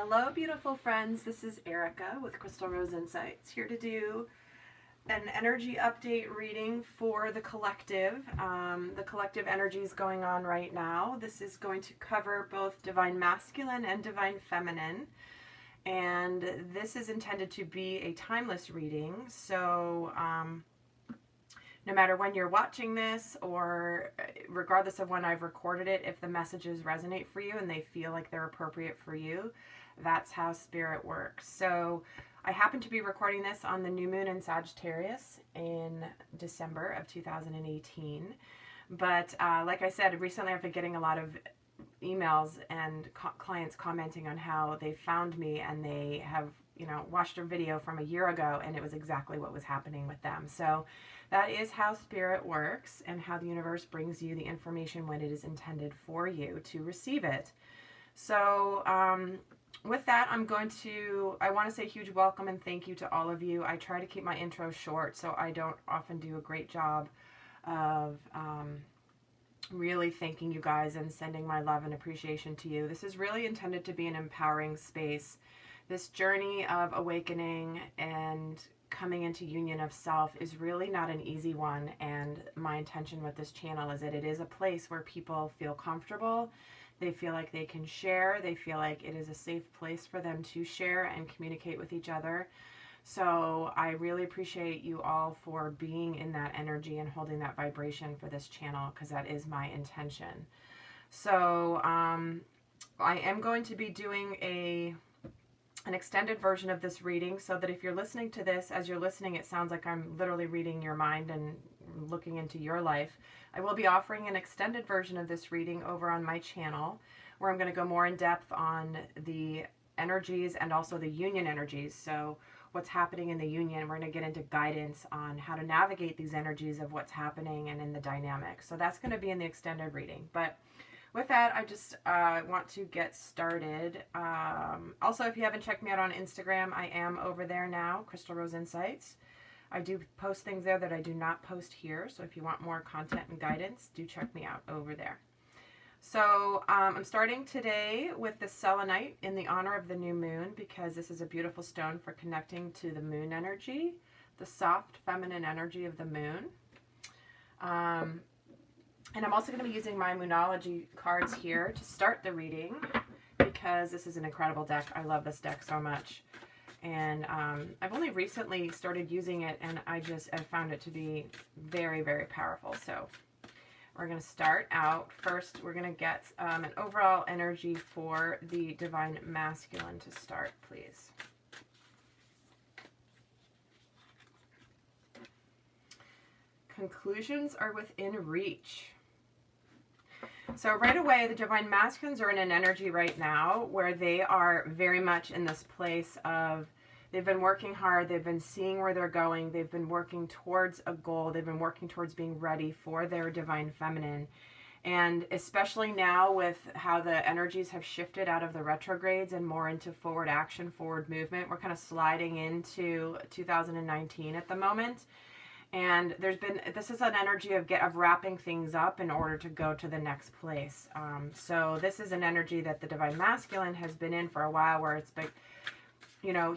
Hello, beautiful friends. This is Erica with Crystal Rose Insights, here to do an energy update reading for the collective. The collective energies going on right now. This is going to cover both divine masculine and divine feminine. And this is intended to be a timeless reading. So, no matter when you're watching this, or regardless of when I've recorded it, if the messages resonate for you and they feel like they're appropriate for you, that's how spirit works. So I happen to be recording this on the new moon in Sagittarius in December of 2018. But like I said, recently I've been getting a lot of emails and clients commenting on how they found me and they have, watched a video from a year ago and it was exactly what was happening with them. So that is how spirit works and how the universe brings you the information when it is intended for you to receive it. So with that, I want to say a huge welcome and thank you to all of you. I try to keep my intro short, so I don't often do a great job of really thanking you guys and sending my love and appreciation to you. This is really intended to be an empowering space. This journey of awakening and coming into union of self is really not an easy one, and my intention with this channel is that it is a place where people feel comfortable, they feel like they can share, they feel like it is a safe place for them to share and communicate with each other. So I really appreciate you all for being in that energy and holding that vibration for this channel, because that is my intention. So I am going to be doing an extended version of this reading, so that if you're listening to this, as you're listening, it sounds like I'm literally reading your mind and looking into your life. I will be offering an extended version of this reading over on my channel, where I'm going to go more in depth on the energies and also the union energies. So what's happening in the union, we're going to get into guidance on how to navigate these energies of what's happening and in the dynamic. So that's going to be in the extended reading. But with that, I just want to get started. Also, if you haven't checked me out on Instagram, I am over there now, Crystal Rose Insights. I do post things there that I do not post here. So if you want more content and guidance, do check me out over there. So I'm starting today with the selenite in the honor of the new moon, because this is a beautiful stone for connecting to the moon energy, the soft feminine energy of the moon. And I'm also going to be using my Moonology cards here to start the reading, because this is an incredible deck. I love this deck so much. And I've only recently started using it, and I found it to be very, very powerful. So we're going to start out. First, we're going to get an overall energy for the divine masculine to start, please. Conclusions are within reach. So right away, the divine masculines are in an energy right now where they are very much in this place of, they've been working hard, they've been seeing where they're going, they've been working towards a goal, they've been working towards being ready for their divine feminine. And especially now with how the energies have shifted out of the retrogrades and more into forward action, forward movement, we're kind of sliding into 2019 at the moment. And this is an energy of wrapping things up in order to go to the next place. So this is an energy that the divine masculine has been in for a while, where it's been,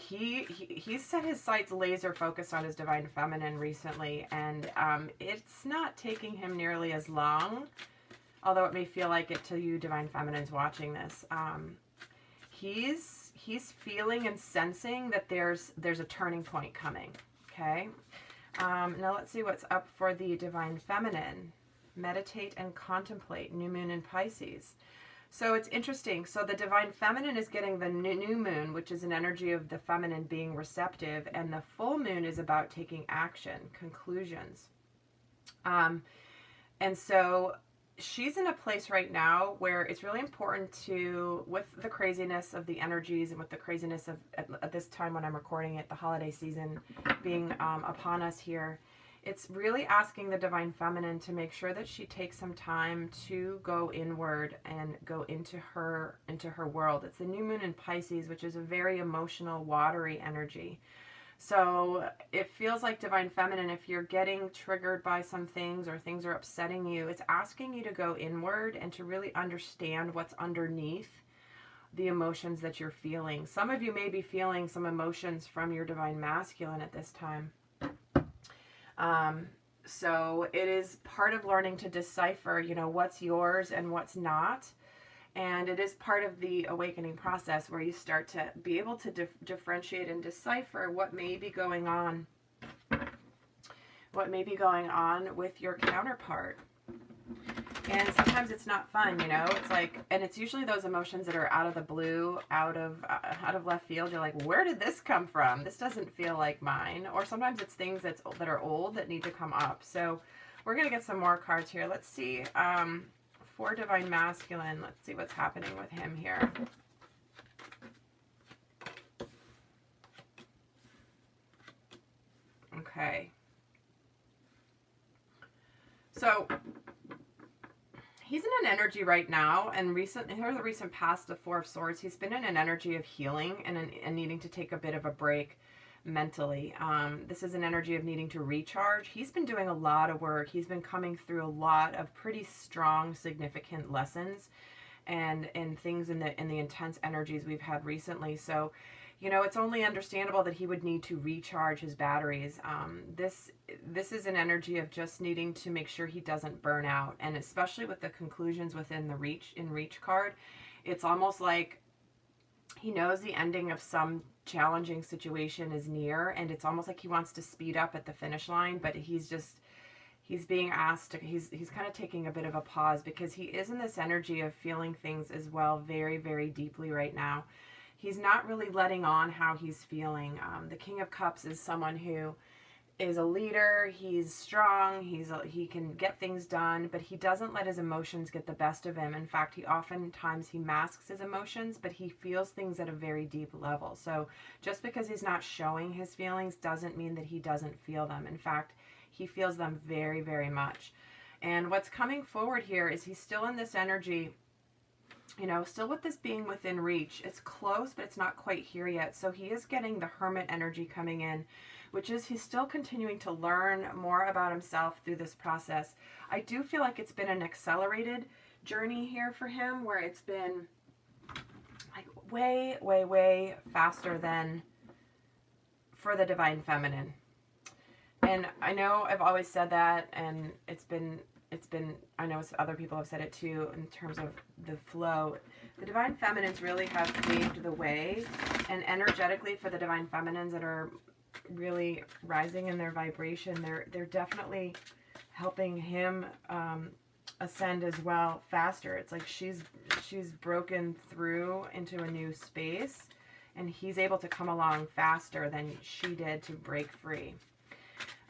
he's set his sights laser focused on his divine feminine recently, and it's not taking him nearly as long, although it may feel like it to you divine feminines watching this. He's feeling and sensing that there's a turning point coming. Okay. Now let's see what's up for the divine feminine. Meditate and contemplate. New moon in Pisces. So it's interesting. So the divine feminine is getting the new moon, which is an energy of the feminine being receptive, and the full moon is about taking action, conclusions. And so she's in a place right now where it's really important to, with the craziness of the energies and with the craziness of, at this time when I'm recording it, the holiday season being upon us here, it's really asking the divine feminine to make sure that she takes some time to go inward and go into her world. It's the new moon in Pisces, which is a very emotional, watery energy. So it feels like divine feminine, if you're getting triggered by some things or things are upsetting you, it's asking you to go inward and to really understand what's underneath the emotions that you're feeling. Some of you may be feeling some emotions from your divine masculine at this time. So it is part of learning to decipher, you know, what's yours and what's not. And it is part of the awakening process where you start to be able to differentiate and decipher what may be going on. What may be going on with your counterpart. And sometimes it's not fun, you know, it's like, and it's usually those emotions that are out of the blue, out of left field. You're like, where did this come from? This doesn't feel like mine. Or sometimes it's things that are old that need to come up. So we're going to get some more cards here. Let's see, for divine masculine, let's see what's happening with him here. Okay. So he's in an energy right now, and the recent past, the Four of Swords, he's been in an energy of healing and needing to take a bit of a break mentally. This is an energy of needing to recharge. He's been doing a lot of work. He's been coming through a lot of pretty strong, significant lessons and things in the intense energies we've had recently. So, you know, it's only understandable that he would need to recharge his batteries. This is an energy of just needing to make sure he doesn't burn out. And especially with the conclusions within the Reach card, it's almost like he knows the ending of some challenging situation is near, and it's almost like he wants to speed up at the finish line, but he's being asked to, he's kind of taking a bit of a pause because he is in this energy of feeling things as well very, very deeply right now. He's not really letting on how he's feeling. The King of Cups is someone who is a leader. He's strong. He can get things done, but he doesn't let his emotions get the best of him. In fact, oftentimes he masks his emotions, but he feels things at a very deep level. So just because he's not showing his feelings doesn't mean that he doesn't feel them. In fact, he feels them very, very much. And what's coming forward here is he's still in this energy, you know, still with this being within reach. It's close, but it's not quite here yet. So he is getting the Hermit energy coming in, which is he's still continuing to learn more about himself through this process. I do feel like it's been an accelerated journey here for him, where it's been like way, way, way faster than for the Divine Feminine. And I know I've always said that, and it's been, I know other people have said it too, in terms of the flow. The Divine Feminines really have paved the way, and energetically for the Divine Feminines that are really rising in their vibration, they're definitely helping him ascend as well faster. It's like she's broken through into a new space, and he's able to come along faster than she did to break free.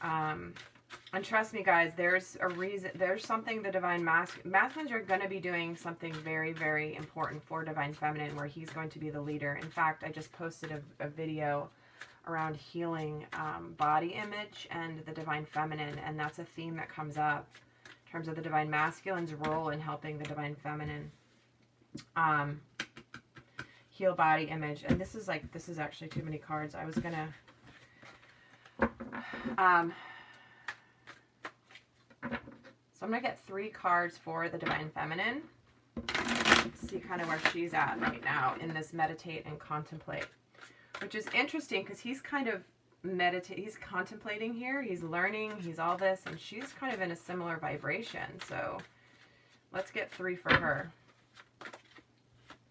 And trust me, guys, there's a reason, there's something the Divine Masculines are going to be doing something very, very important for Divine Feminine, where he's going to be the leader. In fact, I just posted a video around healing body image and the Divine Feminine, and that's a theme that comes up in terms of the Divine Masculine's role in helping the Divine Feminine heal body image. And this is actually too many cards. I was gonna so I'm going to get 3 cards for the Divine Feminine. See kind of where she's at right now in this meditate and contemplate. Which is interesting because he's kind of he's contemplating here. He's learning. He's all this. And she's kind of in a similar vibration. So let's get 3 for her.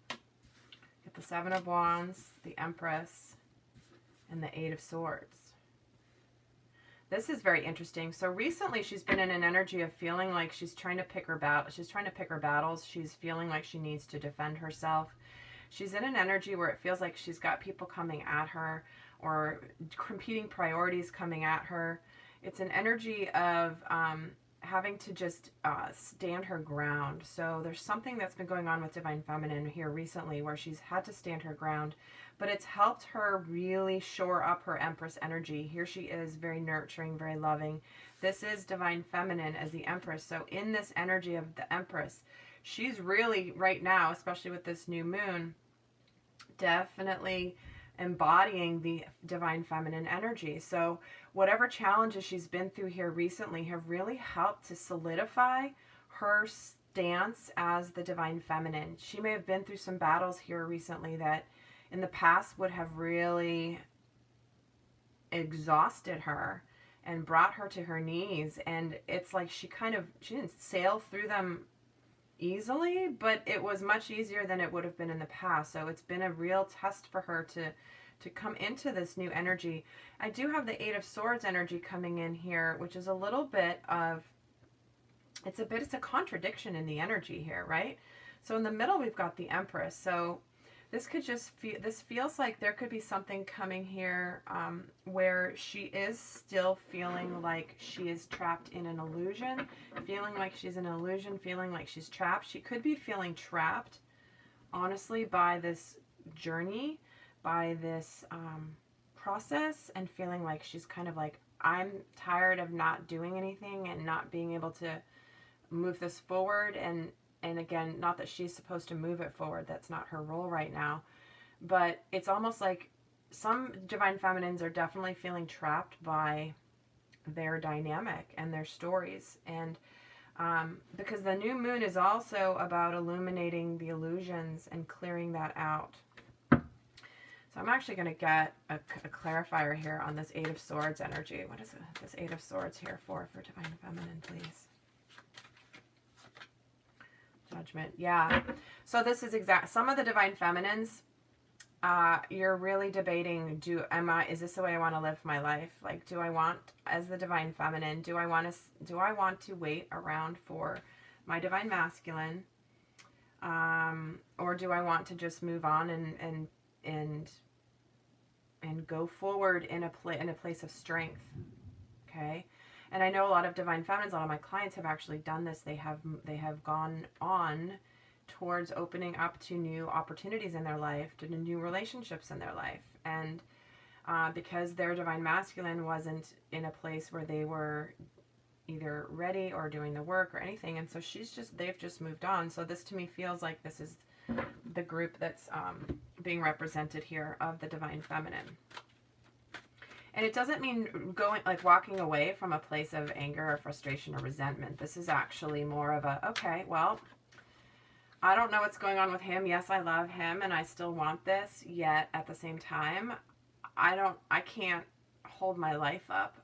Get the 7 of Wands, the Empress, and the 8 of Swords. This is very interesting. So recently she's been in an energy of feeling like she's trying to pick her battles. She's feeling like she needs to defend herself. She's in an energy where it feels like she's got people coming at her or competing priorities coming at her. It's an energy of having to just stand her ground. So there's something that's been going on with Divine Feminine here recently where she's had to stand her ground, but it's helped her really shore up her Empress energy. Here she is, very nurturing, very loving. This is Divine Feminine as the Empress. So in this energy of the Empress, she's really right now, especially with this new moon, definitely embodying the Divine Feminine energy. So whatever challenges she's been through here recently have really helped to solidify her dance as the divine feminine. She may have been through some battles here recently that in the past would have really exhausted her and brought her to her knees. And it's like she didn't sail through them easily, but it was much easier than it would have been in the past. So it's been a real test for her to come into this new energy. I do have the Eight of Swords energy coming in here, which is a little bit of, it's a contradiction in the energy here, right? So in the middle, we've got the Empress. So this could just feel, this feels like there could be something coming here where she is still feeling like she is trapped in an illusion, feeling like she's in an illusion, feeling like she's trapped. She could be feeling trapped, honestly, by this journey, by this process, and feeling like she's kind of like, I'm tired of not doing anything and not being able to move this forward. And again, not that she's supposed to move it forward. That's not her role right now. But it's almost like some divine feminines are definitely feeling trapped by their dynamic and their stories. And because the new moon is also about illuminating the illusions and clearing that out. So I'm actually going to get a clarifier here on this Eight of Swords energy. What is this Eight of Swords here for divine feminine, please? Judgment. Yeah. So this is some of the divine feminines, you're really debating, is this the way I want to live my life? Like, do I want, as the divine feminine, do I want to wait around for my divine masculine? Or do I want to just move on and go forward in a place of strength? Okay. And I know a lot of divine feminines, a lot of my clients have actually done this. They have gone on towards opening up to new opportunities in their life, to new relationships in their life. And because their divine masculine wasn't in a place where they were either ready or doing the work or anything. And so they've just moved on. So this to me feels like this is the group that's being represented here of the divine feminine. And it doesn't mean walking away from a place of anger or frustration or resentment. This is actually more of a, okay, well, I don't know what's going on with him. Yes, I love him and I still want this. Yet at the same time, I can't hold my life up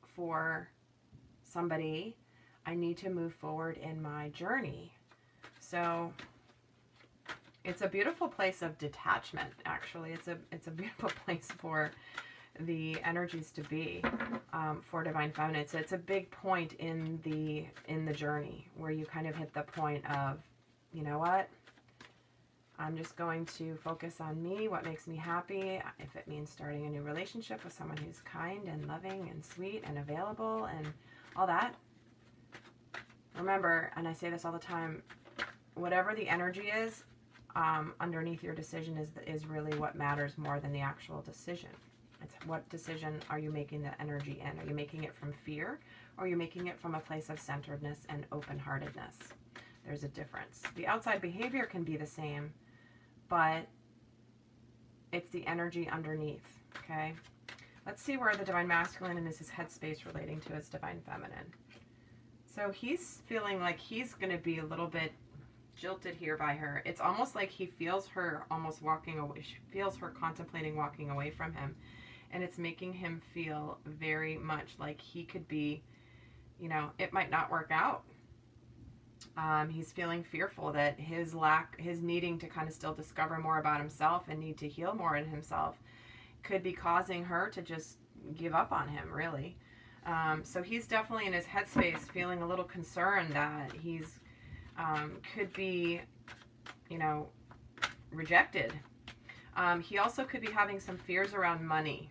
for somebody. I need to move forward in my journey. So it's a beautiful place of detachment, actually. It's a beautiful place for the energies to be for divine feminine. So it's a big point in the journey where you kind of hit the point of, you know what, I'm just going to focus on me, what makes me happy. If it means starting a new relationship with someone who's kind and loving and sweet and available and all that. Remember, and I say this all the time, whatever the energy is underneath your decision is really what matters more than the actual decision. It's what decision are you making the energy in? Are you making it from fear, or are you making it from a place of centeredness and open-heartedness? There's a difference. The outside behavior can be the same, but it's the energy underneath, okay? Let's see where the divine masculine and his headspace relating to his divine feminine. So he's feeling like he's going to be a little bit jilted here by her. It's almost like he feels her almost walking away. She feels her contemplating walking away from him. And it's making him feel very much like he could be, it might not work out. He's feeling fearful that his needing to kind of still discover more about himself and need to heal more in himself could be causing her to just give up on him, really. So he's definitely in his headspace feeling a little concerned that he's could be, rejected. He also could be having some fears around money.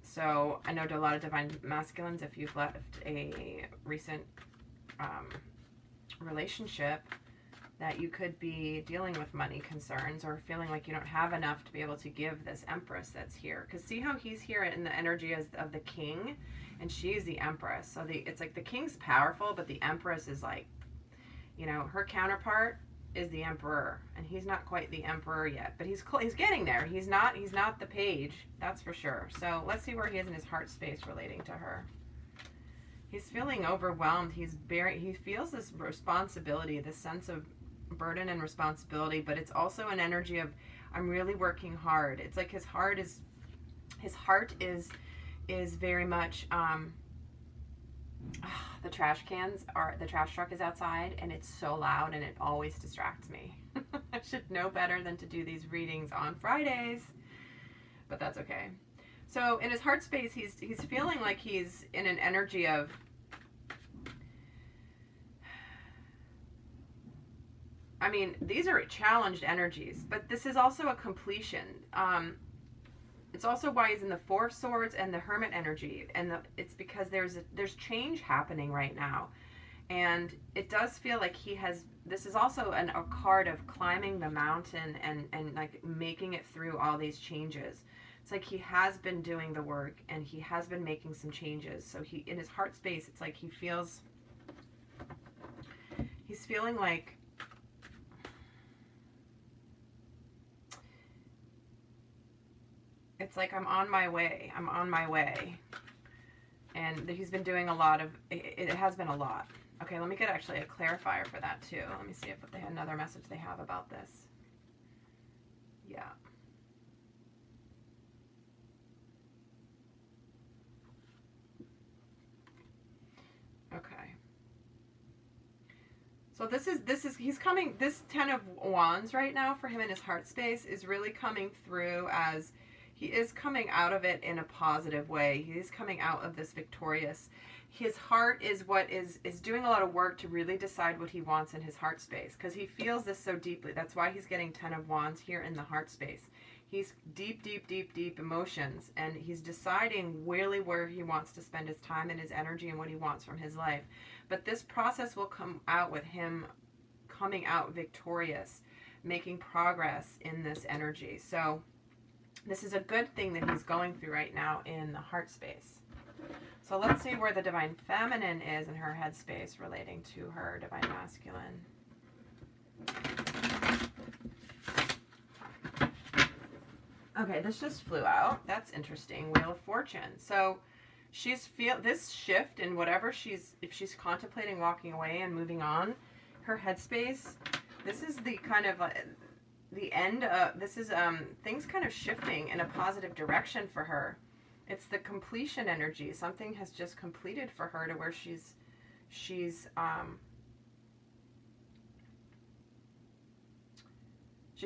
So I know to a lot of divine masculines, if you've left a recent relationship, that you could be dealing with money concerns or feeling like you don't have enough to be able to give this Empress that's here. Because see how he's here in the energy of the King, and she's the Empress. So it's like the King's powerful, but the Empress is like, her counterpart is the Emperor, and he's not quite the Emperor yet, but he's getting there. He's not the Page, that's for sure. So let's see where he is in his heart space relating to her. He's feeling overwhelmed. He feels this responsibility, this sense of burden and responsibility, but it's also an energy of, I'm really working hard. It's like his heart is very much, the trash truck is outside and it's so loud and it always distracts me. I should know better than to do these readings on Fridays, but that's okay. So in his heart space, he's feeling like he's in an energy of, I mean, these are challenged energies, but this is also a completion. It's also why he's in the Four of Swords and the Hermit energy, and it's because there's change happening right now, and it does feel like this is also a card of climbing the mountain and like making it through all these changes. It's like he has been doing the work and he has been making some changes. So in his heart space, it's like he's feeling like it's like I'm on my way. And he's been doing a lot of, it has been a lot. Okay, let me get actually a clarifier for that too. Let me see if they had another message they have about this. Yeah. Okay. So he's coming, this 10 of Wands right now for him in his heart space is really coming through as he is coming out of it in a positive way. He is coming out of this victorious. His heart is what is doing a lot of work to really decide what he wants in his heart space, because he feels this so deeply. That's why he's getting 10 of Wands here in the heart space. He's deep emotions, and he's deciding really where he wants to spend his time and his energy and what he wants from his life. But this process will come out with him coming out victorious, making progress in this energy. So this is a good thing that he's going through right now in the heart space. So let's see where the Divine Feminine is in her headspace relating to her Divine Masculine. Okay, this just flew out. That's interesting. Wheel of Fortune. So she's this shift in whatever if she's contemplating walking away and moving on, her headspace, this is the kind of the end of, this is things kind of shifting in a positive direction for her. It's the completion energy. Something has just completed for her to where she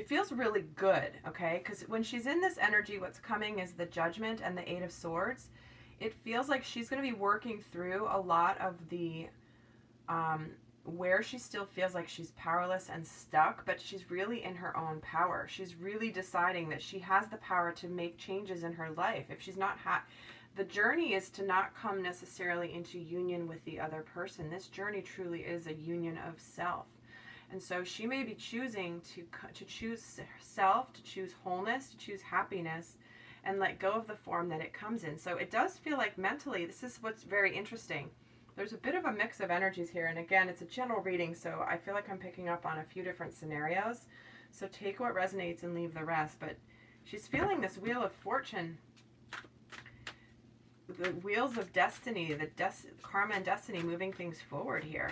feels really good, okay? Because when she's in this energy, what's coming is the Judgment and the Eight of Swords. It feels like she's going to be working through a lot of the where she still feels like she's powerless and stuck, but she's really in her own power. She's really deciding that she has the power to make changes in her life. If she's not the journey is to not come necessarily into union with the other person. This journey truly is a union of self. And so she may be choosing to choose self, to choose wholeness, to choose happiness, and let go of the form that it comes in. So it does feel like mentally, this is what's very interesting. There's a bit of a mix of energies here. And again, it's a general reading, so I feel like I'm picking up on a few different scenarios. So take what resonates and leave the rest. But she's feeling this Wheel of Fortune, the wheels of destiny, the karma and destiny moving things forward here.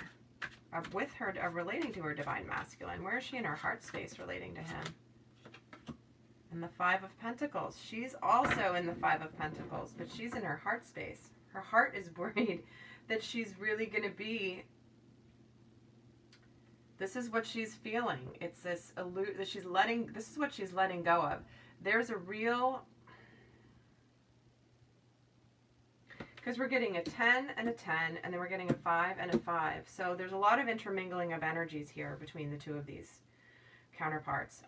With her, relating to her Divine Masculine. Where is she in her heart space relating to him? And the Five of Pentacles. She's also in the Five of Pentacles, but she's in her heart space. Her heart is worried that she's really going to be, this is what she's feeling. It's this this is what she's letting go of. There's a real, because we're getting a 10 and a 10, and then we're getting a 5 and a 5. So there's a lot of intermingling of energies here between the two of these counterparts.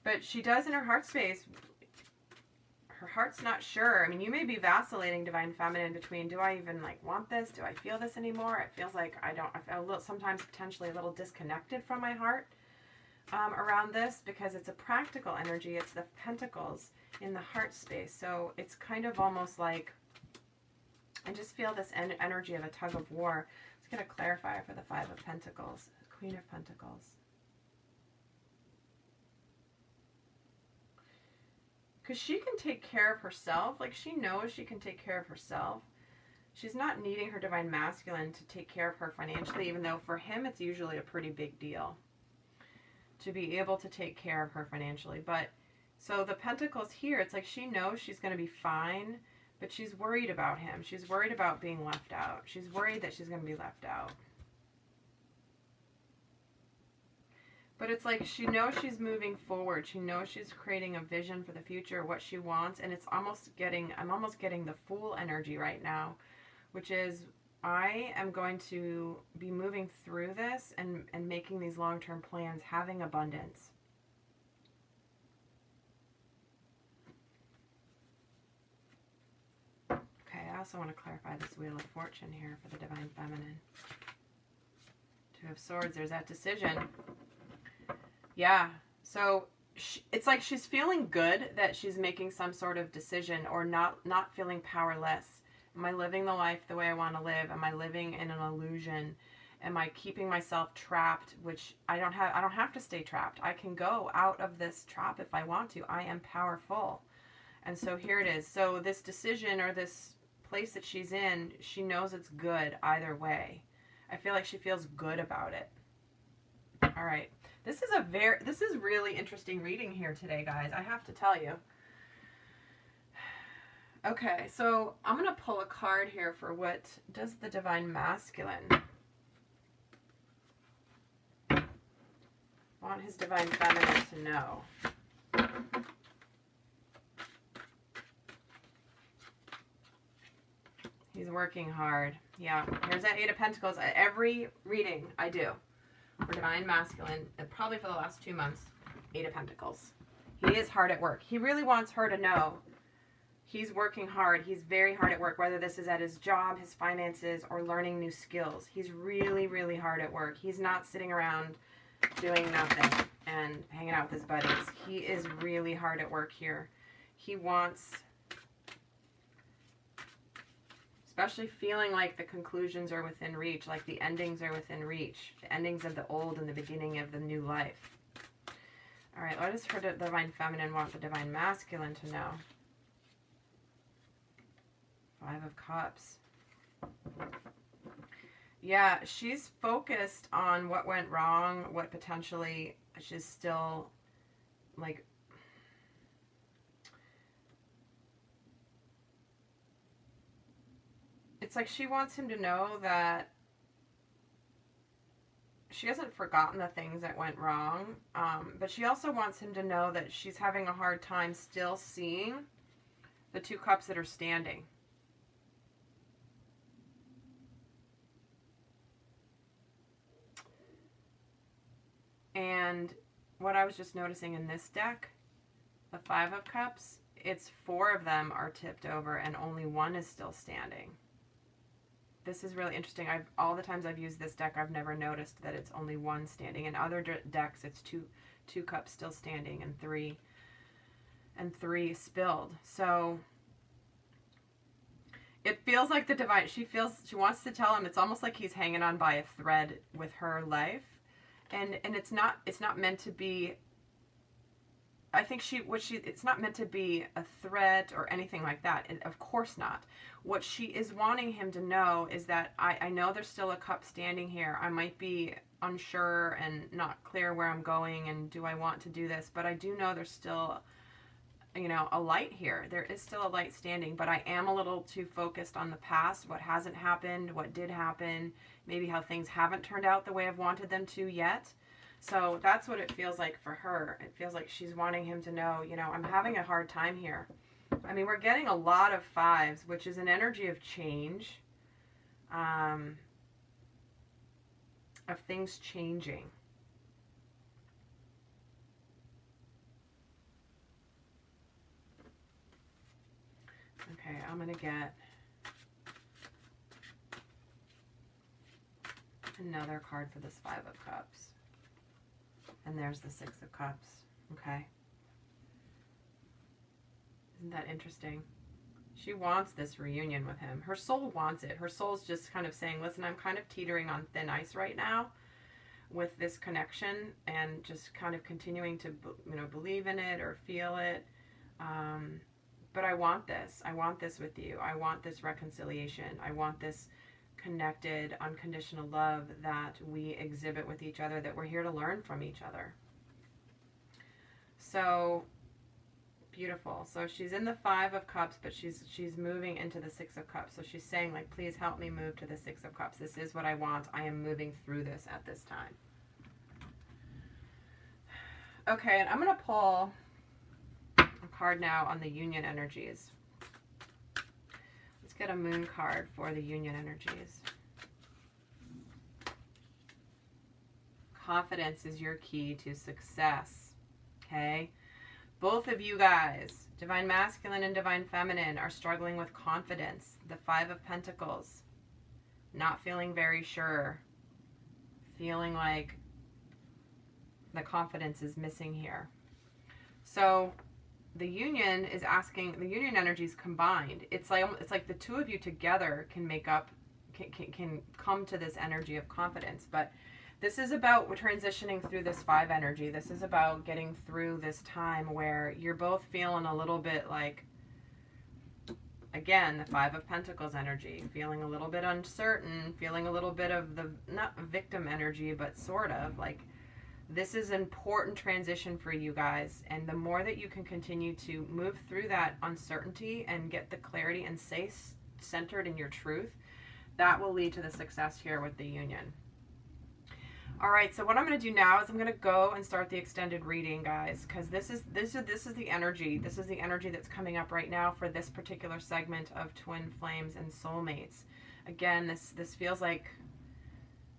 But she does in her heart space, her heart's not sure. I mean, you may be vacillating, Divine Feminine, between, do I even want this? Do I feel this anymore? It feels like I feel sometimes potentially a little disconnected from my heart around this, because it's a practical energy. It's the Pentacles in the heart space. So it's kind of almost like, I just feel this energy of a tug of war. Let's get a clarifier for the Five of Pentacles, Queen of Pentacles. Because she can take care of herself. Like, she knows she can take care of herself. she's not needing her divine masculine to take care of her financially, even though for him it's usually a pretty big deal to be able to take care of her financially. But so the Pentacles here, it's like she knows she's going to be fine, but she's worried about him. She's worried about being left out. She's worried that she's going to be left out. But it's like she knows she's moving forward. She knows she's creating a vision for the future, what she wants, and it's almost getting, I'm almost getting the Fool energy right now, which is I am going to be moving through this and making these long-term plans, having abundance. Okay, I also want to clarify this Wheel of Fortune here for the Divine Feminine. Two of Swords, there's that decision. Yeah, so it's like she's feeling good that she's making some sort of decision, or not feeling powerless. Am I living the life the way I want to live? Am I living in an illusion? Am I keeping myself trapped, which I don't have to stay trapped. I can go out of this trap if I want to. I am powerful. And so here it is. So this decision, or this place that she's in, she knows it's good either way. I feel like she feels good about it. All right. This is really interesting reading here today, guys. I have to tell you. Okay, so I'm going to pull a card here for what does the Divine Masculine want his Divine Feminine to know. He's working hard. Yeah, here's that Eight of Pentacles. At every reading I do for Divine Masculine, probably for the last 2 months, Eight of Pentacles. He is hard at work. He really wants her to know he's working hard. He's very hard at work, whether this is at his job, his finances, or learning new skills. He's really, really hard at work. He's not sitting around doing nothing and hanging out with his buddies. He is really hard at work here. He wants, especially feeling like the conclusions are within reach, like the endings are within reach, the endings of the old and the beginning of the new life. All right, what does her Divine Feminine want the Divine Masculine to know? Five of Cups. Yeah, she's focused on what went wrong, what potentially she's still, like, it's like she wants him to know that she hasn't forgotten the things that went wrong, but she also wants him to know that she's having a hard time still seeing the two cups that are standing. And what I was just noticing in this deck, the Five of Cups, it's 4 of them are tipped over and only 1 is still standing. This is really interesting. All the times I've used this deck, I've never noticed that it's only 1 standing. In other decks, it's two cups still standing and 3 spilled. So it feels like the divine, she wants to tell him, it's almost like he's hanging on by a thread with her life. And it's not meant to be, I think it's not meant to be a threat or anything like that. And of course not. What she is wanting him to know is that I know there's still a cup standing here. I might be unsure and not clear where I'm going and do I want to do this, but I do know there's still, a light here. There is still a light standing, but I am a little too focused on the past, what hasn't happened, what did happen, maybe how things haven't turned out the way I've wanted them to yet. So that's what it feels like for her. It feels like she's wanting him to know, I'm having a hard time here. I mean, we're getting a lot of 5s, which is an energy of change, of things changing. Okay, I'm going to get another card for this 5 of Cups. And there's the 6 of Cups. Okay. Isn't that interesting? She wants this reunion with him. Her soul wants it. Her soul's just kind of saying, listen, I'm kind of teetering on thin ice right now with this connection, and just kind of continuing to, believe in it or feel it. but I want this. I want this with you. I want this reconciliation. I want this connected, unconditional love that we exhibit with each other, that we're here to learn from each other. So beautiful. So she's in the 5 of Cups, but she's moving into the 6 of Cups. So she's saying, like, please help me move to the 6 of Cups. This is what I want. I am moving through this at this time. Okay, and I'm going to pull a card now on the union energies. Let's get a moon card for the union energies. Confidence is your key to success. Okay? Both of you guys, divine masculine and divine feminine, are struggling with confidence. The 5 of Pentacles. Not feeling very sure. Feeling like the confidence is missing here. So the union is asking, the union energies combined. It's like the two of you together can make up, can come to this energy of confidence. But this is about transitioning through this 5 energy. This is about getting through this time where you're both feeling a little bit like, again, the 5 of Pentacles energy, feeling a little bit uncertain, feeling a little bit of the, not victim energy, but sort of like, this is an important transition for you guys, and the more that you can continue to move through that uncertainty and get the clarity and stay centered in your truth, that will lead to the success here with the union. All right, so what I'm going to do now is I'm going to go and start the extended reading, guys, because this is the energy. This is the energy that's coming up right now for this particular segment of twin flames and soulmates. Again, this feels like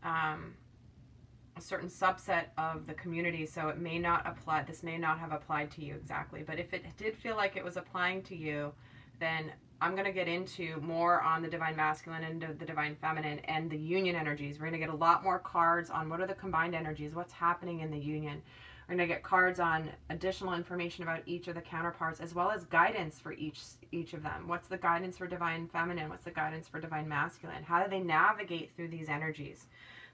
a certain subset of the community, so it may not apply. This may not have applied to you exactly, but if it did feel like it was applying to you, then I'm going to get into more on the divine masculine and the divine feminine and the union energies. We're going to get a lot more cards on what are the combined energies, what's happening in the union. We're going to get cards on additional information about each of the counterparts, as well as guidance for each of them. What's the guidance for divine feminine? What's the guidance for divine masculine? How do they navigate through these energies?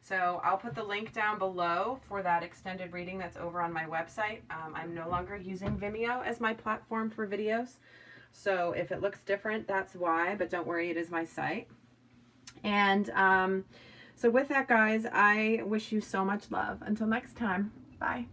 So I'll put the link down below for that extended reading that's over on my website. I'm no longer using Vimeo as my platform for videos. So if it looks different, that's why, but don't worry, it is my site. And so with that, guys, I wish you so much love. Until next time, bye.